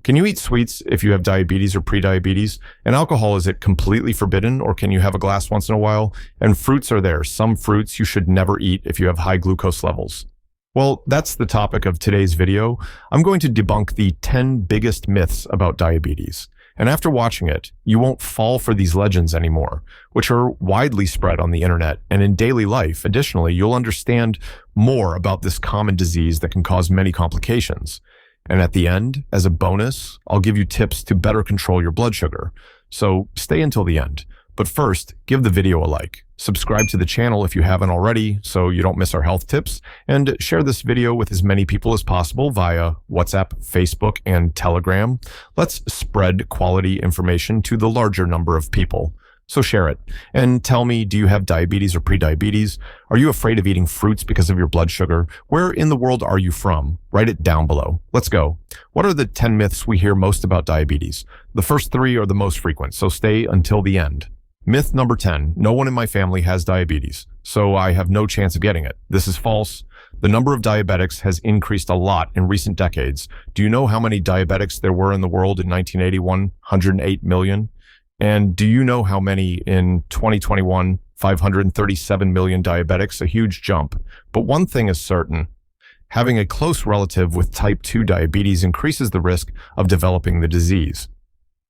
Can you eat sweets if you have diabetes or prediabetes? And alcohol, is it completely forbidden, or can you have a glass once in a while? And fruits are there. Some fruits you should never eat if you have high glucose levels. Well, that's the topic of today's video. I'm going to debunk the 10 biggest myths about diabetes. And after watching it, you won't fall for these legends anymore, which are widely spread on the internet and in daily life. Additionally, you'll understand more about this common disease that can cause many complications. And at the end, as a bonus, I'll give you tips to better control your blood sugar. So stay until the end. But first, give the video a like. Subscribe to the channel if you haven't already so you don't miss our health tips, and share this video with as many people as possible via WhatsApp, Facebook, and Telegram. Let's spread quality information to the larger number of people. So share it. And tell me, do you have diabetes or prediabetes? Are you afraid of eating fruits because of your blood sugar? Where in the world are you from? Write it down below. Let's go. What are the 10 myths we hear most about diabetes? The first 3 are the most frequent, so stay until the end. Myth number 10, no one in my family has diabetes, so I have no chance of getting it. This is false. The number of diabetics has increased a lot in recent decades. Do you know how many diabetics there were in the world in 1981? 108 million. And do you know how many in 2021? 537 million diabetics, a huge jump. But one thing is certain. Having a close relative with type 2 diabetes increases the risk of developing the disease.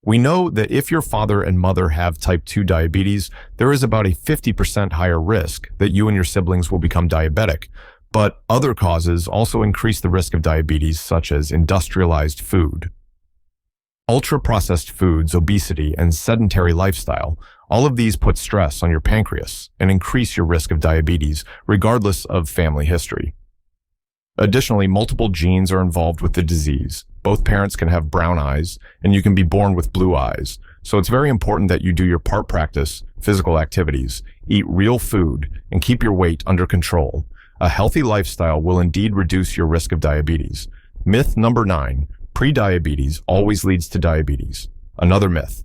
We know that if your father and mother have type 2 diabetes, there is about a 50% higher risk that you and your siblings will become diabetic. But other causes also increase the risk of diabetes, such as industrialized food, ultra-processed foods, obesity, and sedentary lifestyle. All of these put stress on your pancreas and increase your risk of diabetes, regardless of family history. Additionally, multiple genes are involved with the disease. Both parents can have brown eyes, and you can be born with blue eyes. So it's very important that you do your part practice, physical activities, eat real food, and keep your weight under control. A healthy lifestyle will indeed reduce your risk of diabetes. Myth number 9, prediabetes always leads to diabetes. Another myth.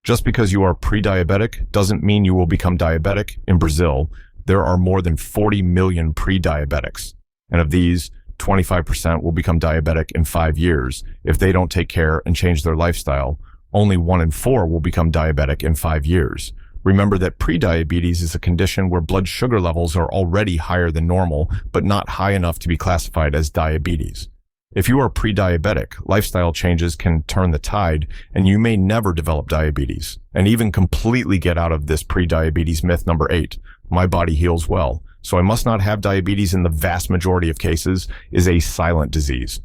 Just because you are pre-diabetic doesn't mean you will become diabetic. In Brazil, there are more than 40 million pre-diabetics. And of these, 25% will become diabetic in 5 years. If they don't take care and change their lifestyle, only 1 in 4 will become diabetic in 5 years. Remember that prediabetes is a condition where blood sugar levels are already higher than normal, but not high enough to be classified as diabetes. If you are pre-diabetic, lifestyle changes can turn the tide, and you may never develop diabetes. And even completely get out of this pre-diabetes myth number 8, my body heals well, so I must not have diabetes in the vast majority of cases, is a silent disease.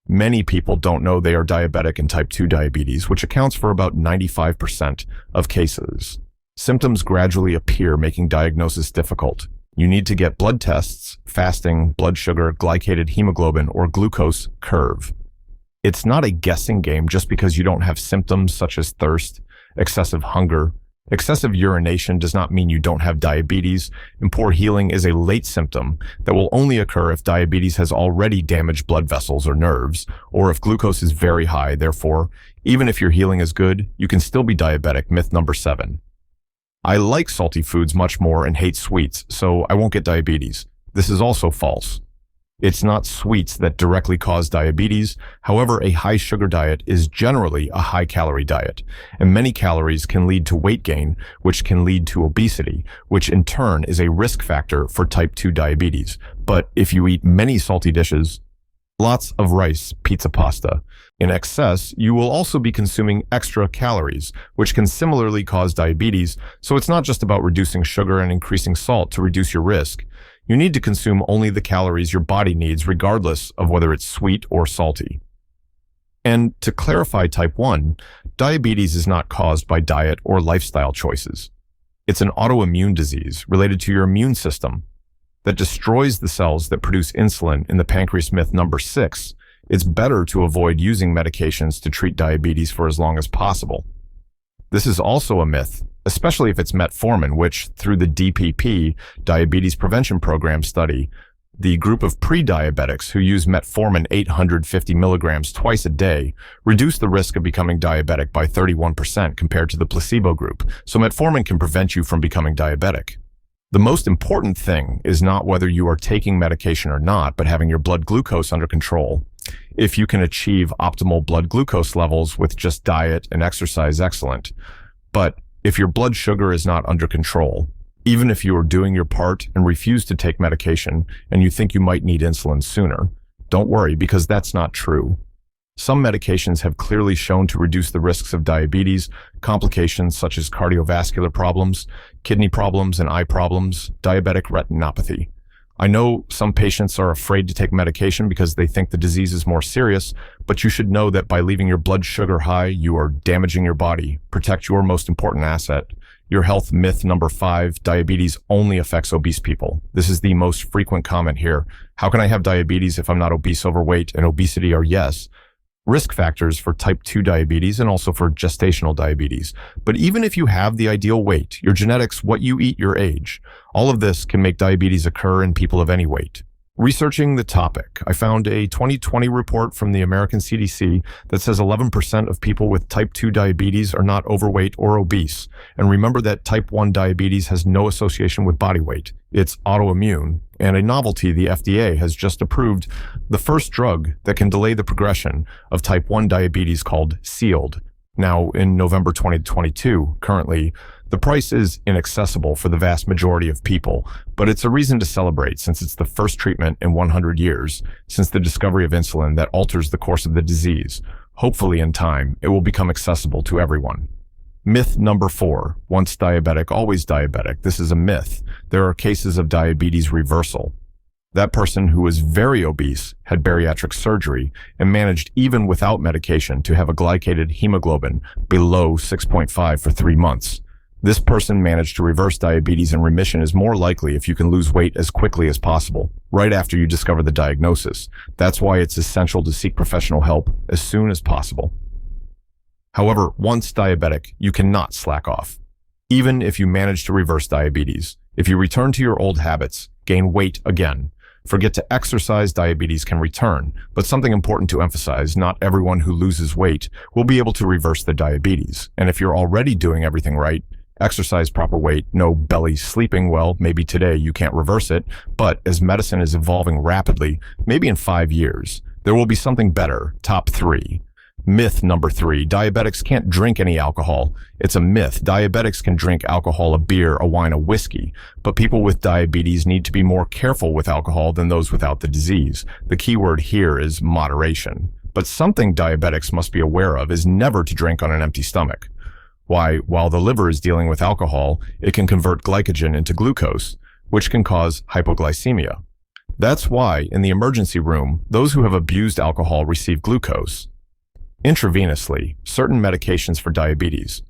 Many people don't know they are diabetic in type 2 diabetes, which accounts for about 95% of cases. Symptoms gradually appear, making diagnosis difficult. You need to get blood tests, fasting, blood sugar, glycated hemoglobin, or glucose curve. It's not a guessing game just because you don't have symptoms such as thirst, excessive hunger. Excessive urination does not mean you don't have diabetes, and poor healing is a late symptom that will only occur if diabetes has already damaged blood vessels or nerves, or if glucose is very high. Therefore, even if your healing is good, you can still be diabetic. Myth number 7. I like salty foods much more and hate sweets, so I won't get diabetes. This is also false. It's not sweets that directly cause diabetes. However, a high sugar diet is generally a high calorie diet, and many calories can lead to weight gain, which can lead to obesity, which in turn is a risk factor for type 2 diabetes. But if you eat many salty dishes, lots of rice, pizza, pasta, in excess, you will also be consuming extra calories, which can similarly cause diabetes. So it's not just about reducing sugar and increasing salt to reduce your risk. You need to consume only the calories your body needs, regardless of whether it's sweet or salty. And to clarify type 1, diabetes is not caused by diet or lifestyle choices. It's an autoimmune disease related to your immune system that destroys the cells that produce insulin in the pancreas. Myth number 6, it's better to avoid using medications to treat diabetes for as long as possible. This is also a myth, especially if it's metformin, which through the DPP, Diabetes Prevention Program study, the group of pre-diabetics who use metformin 850 milligrams twice a day reduced the risk of becoming diabetic by 31% compared to the placebo group. So metformin can prevent you from becoming diabetic. The most important thing is not whether you are taking medication or not, but having your blood glucose under control. If you can achieve optimal blood glucose levels with just diet and exercise, excellent. But if your blood sugar is not under control, even if you are doing your part and refuse to take medication and you think you might need insulin sooner, don't worry, because that's not true. Some medications have clearly shown to reduce the risks of diabetes, complications such as cardiovascular problems, kidney problems, and eye problems, diabetic retinopathy. I know some patients are afraid to take medication because they think the disease is more serious, but you should know that by leaving your blood sugar high, you are damaging your body. Protect your most important asset. Your health myth number 5, diabetes only affects obese people. This is the most frequent comment here. How can I have diabetes if I'm not obese? Overweight and obesity are yes, risk factors for type 2 diabetes and also for gestational diabetes. But even if you have the ideal weight, your genetics, what you eat, your age, all of this can make diabetes occur in people of any weight. Researching the topic, I found a 2020 report from the American CDC that says 11% of people with type 2 diabetes are not overweight or obese. And remember that type 1 diabetes has no association with body weight. It's autoimmune. And a novelty, the FDA has just approved the first drug that can delay the progression of type 1 diabetes called Sealed. Now, in November 2022, currently, the price is inaccessible for the vast majority of people, but it's a reason to celebrate since it's the first treatment in 100 years since the discovery of insulin that alters the course of the disease. Hopefully, in time, it will become accessible to everyone. Myth number 4, once diabetic, always diabetic. This is a myth. There are cases of diabetes reversal. That person who was very obese had bariatric surgery and managed, even without medication, to have a glycated hemoglobin below 6.5 for 3 months. This person managed to reverse diabetes, and remission is more likely if you can lose weight as quickly as possible, right after you discover the diagnosis. That's why it's essential to seek professional help as soon as possible. However, once diabetic, you cannot slack off. Even if you manage to reverse diabetes, if you return to your old habits, gain weight again, forget to exercise, diabetes can return. But something important to emphasize, not everyone who loses weight will be able to reverse the diabetes. And if you're already doing everything right, exercise, proper weight, no belly sleeping, well, maybe today you can't reverse it, but as medicine is evolving rapidly, maybe in 5 years, there will be something better. Top 3. Myth number 3, diabetics can't drink any alcohol. It's a myth. Diabetics can drink alcohol, a beer, a wine, a whiskey, but people with diabetes need to be more careful with alcohol than those without the disease. The key word here is moderation. But something diabetics must be aware of is never to drink on an empty stomach. Why, while the liver is dealing with alcohol, it can convert glycogen into glucose, which can cause hypoglycemia. That's why, in the emergency room, those who have abused alcohol receive glucose intravenously, certain medications for diabetes.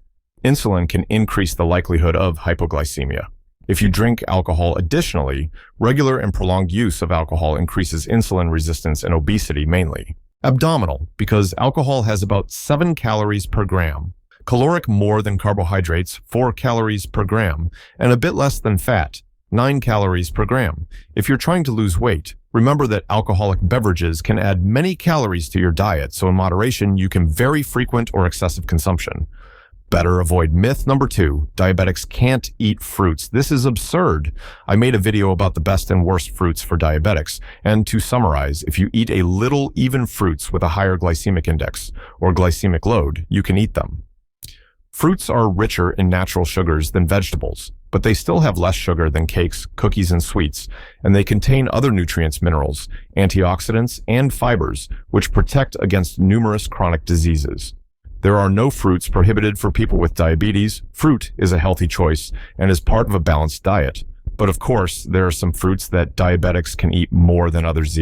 Insulin can increase the likelihood of hypoglycemia. If you drink alcohol additionally, regular and prolonged use of alcohol increases insulin resistance and obesity mainly. Abdominal, because alcohol has about 7 calories per gram. Caloric more than carbohydrates, 4 calories per gram, and a bit less than fat, 9 calories per gram. If you're trying to lose weight, remember that alcoholic beverages can add many calories to your diet, so in moderation, you can vary frequent or excessive consumption. Better avoid myth number 2, diabetics can't eat fruits. This is absurd. I made a video about the best and worst fruits for diabetics, and to summarize, if you eat a little even fruits with a higher glycemic index or glycemic load, you can eat them. Fruits are richer in natural sugars than vegetables, but they still have less sugar than cakes, cookies, and sweets, and they contain other nutrients, minerals, antioxidants, and fibers, which protect against numerous chronic diseases. There are no fruits prohibited for people with diabetes. Fruit is a healthy choice and is part of a balanced diet. But of course, there are some fruits that diabetics can eat more than others.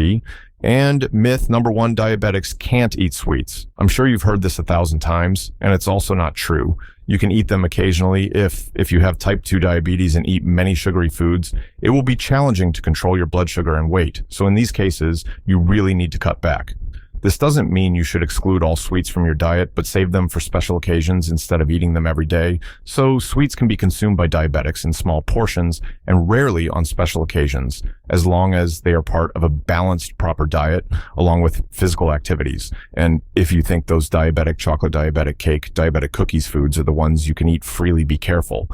And myth number 1, diabetics can't eat sweets. I'm sure you've heard this 1,000 times, and it's also not true. You can eat them occasionally. If you have type 2 diabetes and eat many sugary foods, it will be challenging to control your blood sugar and weight. So in these cases, you really need to cut back. This doesn't mean you should exclude all sweets from your diet, but save them for special occasions instead of eating them every day. So sweets can be consumed by diabetics in small portions and rarely on special occasions, as long as they are part of a balanced, proper diet, along with physical activities. And if you think those diabetic chocolate, diabetic cake, diabetic cookies foods are the ones you can eat freely, be careful.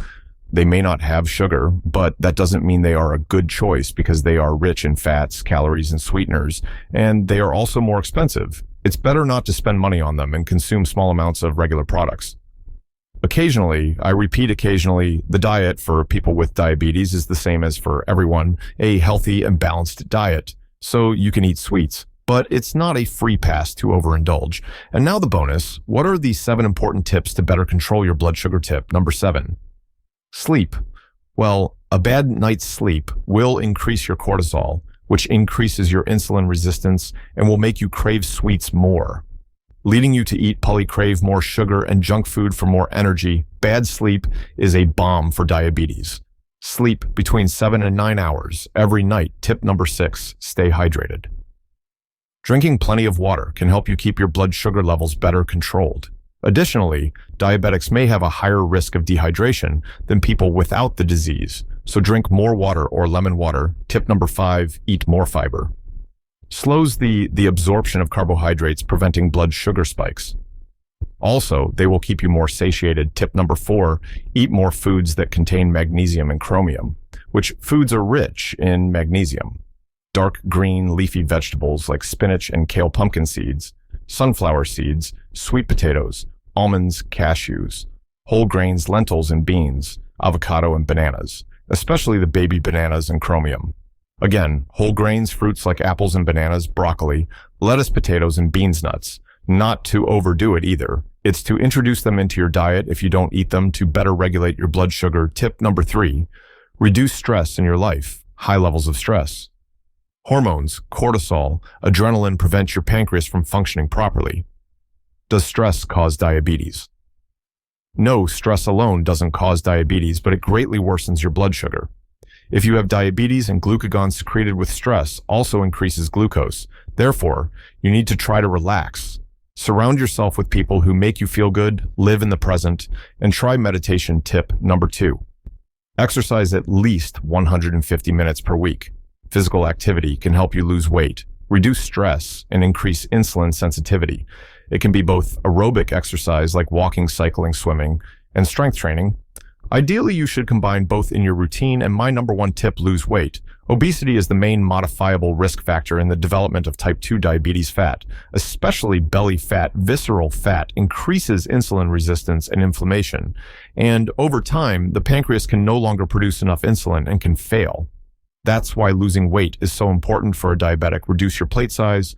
They may not have sugar, but that doesn't mean they are a good choice because they are rich in fats, calories, and sweeteners, and they are also more expensive. It's better not to spend money on them and consume small amounts of regular products. Occasionally, I repeat occasionally, the diet for people with diabetes is the same as for everyone, a healthy and balanced diet. So you can eat sweets, but it's not a free pass to overindulge. And now the bonus, what are the 7 important tips to better control your blood sugar? Tip number 7. Sleep. Well, a bad night's sleep will increase your cortisol, which increases your insulin resistance and will make you crave sweets more, leading you to eat, crave more sugar and junk food for more energy. Bad sleep is a bomb for diabetes. Sleep between 7 and 9 hours every night. Tip number 6, stay hydrated. Drinking plenty of water can help you keep your blood sugar levels better controlled. Additionally, diabetics may have a higher risk of dehydration than people without the disease, so drink more water or lemon water. Tip number 5, eat more fiber. Slows the absorption of carbohydrates, preventing blood sugar spikes. Also, they will keep you more satiated. Tip number 4, eat more foods that contain magnesium and chromium, which foods are rich in magnesium. Dark green leafy vegetables like spinach and kale, pumpkin seeds, sunflower seeds, sweet potatoes, almonds, cashews, whole grains, lentils and beans, avocado and bananas, especially the baby bananas and chromium. Again, whole grains, fruits like apples and bananas, broccoli, lettuce, potatoes, and beans nuts. Not to overdo it either. It's to introduce them into your diet if you don't eat them to better regulate your blood sugar. Tip number 3, reduce stress in your life. High levels of stress. Hormones, cortisol, adrenaline prevent your pancreas from functioning properly. Does stress cause diabetes? No, stress alone doesn't cause diabetes, but it greatly worsens your blood sugar. If you have diabetes and glucagon secreted with stress also increases glucose, therefore, you need to try to relax. Surround yourself with people who make you feel good, live in the present, and try meditation. Tip number 2. Exercise at least 150 minutes per week. Physical activity can help you lose weight, reduce stress, and increase insulin sensitivity. It can be both aerobic exercise like walking, cycling, swimming, and strength training. Ideally, you should combine both in your routine, and my number 1 tip, lose weight. Obesity is the main modifiable risk factor in the development of type 2 diabetes. Fat, especially belly fat, visceral fat, increases insulin resistance and inflammation. And over time, the pancreas can no longer produce enough insulin and can fail. That's why losing weight is so important for a diabetic. Reduce your plate size,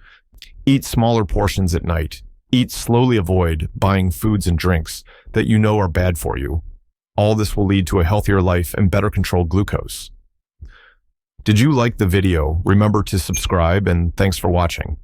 eat smaller portions at night, eat slowly, avoid buying foods and drinks that you know are bad for you. All this will lead to a healthier life and better controlled glucose. Did you like the video? Remember to subscribe, and thanks for watching.